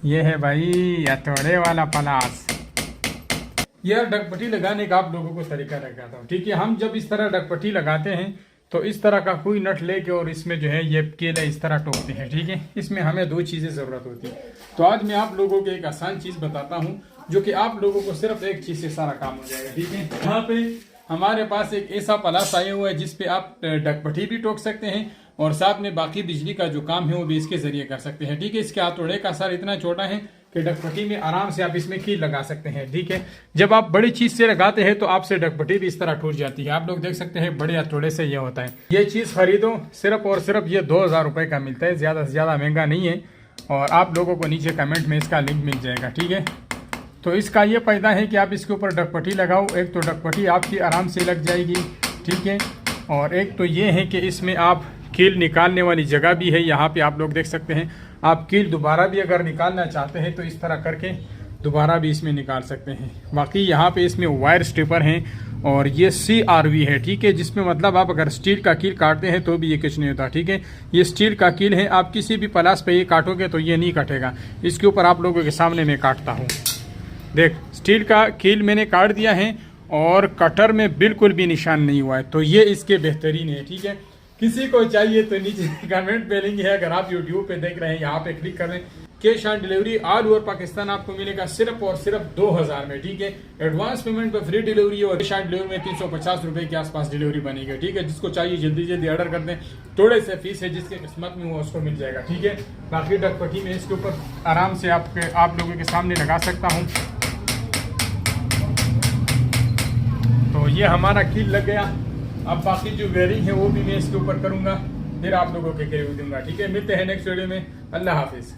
ये है भाई हथौड़े वाला पलास। यह डगपट्टी लगाने का आप लोगों को तरीका लगाता हूँ, ठीक है। हम जब इस तरह डगपट्टी लगाते हैं तो इस तरह का कोई नट लेके और इसमें जो है ये केला इस तरह ठोकते हैं, ठीक है। इसमें हमें दो चीज़ें ज़रूरत होती है। तो आज मैं आप लोगों को एक आसान चीज़ बताता हूँ जो कि आप लोगों को सिर्फ एक चीज़ से सारा काम हो जाएगा, ठीक है। यहाँ पे हमारे पास एक ऐसा पलास आया हुआ है जिसपे आप डगपट्टी भी ठोक सकते हैं और साथ में बाकी बिजली का जो काम है वो भी इसके जरिए कर सकते हैं, ठीक है। इसके हथौड़े का आकार इतना छोटा है कि डगपट्टी में आराम से आप इसमें कील लगा सकते हैं, ठीक है। जब आप बड़ी चीज से लगाते हैं तो आपसे डगपट्टी भी इस तरह टूट जाती है। आप लोग देख सकते हैं बड़े हथौड़े से ये होता है। ये चीज खरीदो सिर्फ और सिर्फ ये 2000 रुपए का मिलता है, ज्यादा से ज्यादा महंगा नहीं है। और आप लोगों को नीचे कमेंट में इसका लिंक मिल जाएगा, ठीक है। तो इसका ये फायदा है कि आप इसके ऊपर डगपट्टी लगाओ, एक तो डगपट्टी आपकी आराम से लग जाएगी, ठीक है। और एक तो ये है कि इसमें आप कील निकालने वाली जगह भी है, यहाँ पे आप लोग देख सकते हैं। आप कील दोबारा भी अगर निकालना चाहते हैं तो इस तरह करके दोबारा भी इसमें निकाल सकते हैं। बाकी यहाँ पे इसमें वायर स्ट्रिपर हैं और ये CRV है, ठीक है, जिसमें मतलब आप अगर स्टील का कील काटते हैं तो भी ये कुछ नहीं होता, ठीक है। ये स्टील का कील है, आप किसी भी प्लास पे ये काटोगे तो ये नहीं कटेगा। इसके ऊपर आप लोगों के सामने मैं काटता हूँ, देख स्टील का कील मैंने काट दिया है और कटर में बिल्कुल भी निशान नहीं हुआ है। तो ये इसके बेहतरीन है, ठीक है। किसी को चाहिए तो नीचे कमेंट पे लिंक है, अगर आप यूट्यूब पे देख रहे हैं यहाँ पे क्लिक कर लें। Cash on delivery all over Pakistan आपको मिलेगा सिर्फ और सिर्फ 2000 में, ठीक है। एडवांस पेमेंट पे फ्री डिलीवरी और कैश ऑन डिलीवरी में 350 रुपए के आसपास डिलीवरी बनेगी, ठीक है। जिसको चाहिए जल्दी जल्दी ऑर्डर कर दें, थोड़े से फीस है जिसके किस्मत में वो उसको मिल जाएगा, ठीक है। बाकी डगपट्टी में इसके ऊपर आराम से आप लोगों के सामने लगा सकता हूँ। तो ये हमारा कील लग गया। अब बाकी जो वेयरिंग है वो भी मैं इसके ऊपर करूंगा, फिर आप लोगों के रिव्यू दूंगा, ठीक है। मिलते हैं नेक्स्ट वीडियो में। अल्लाह हाफिज।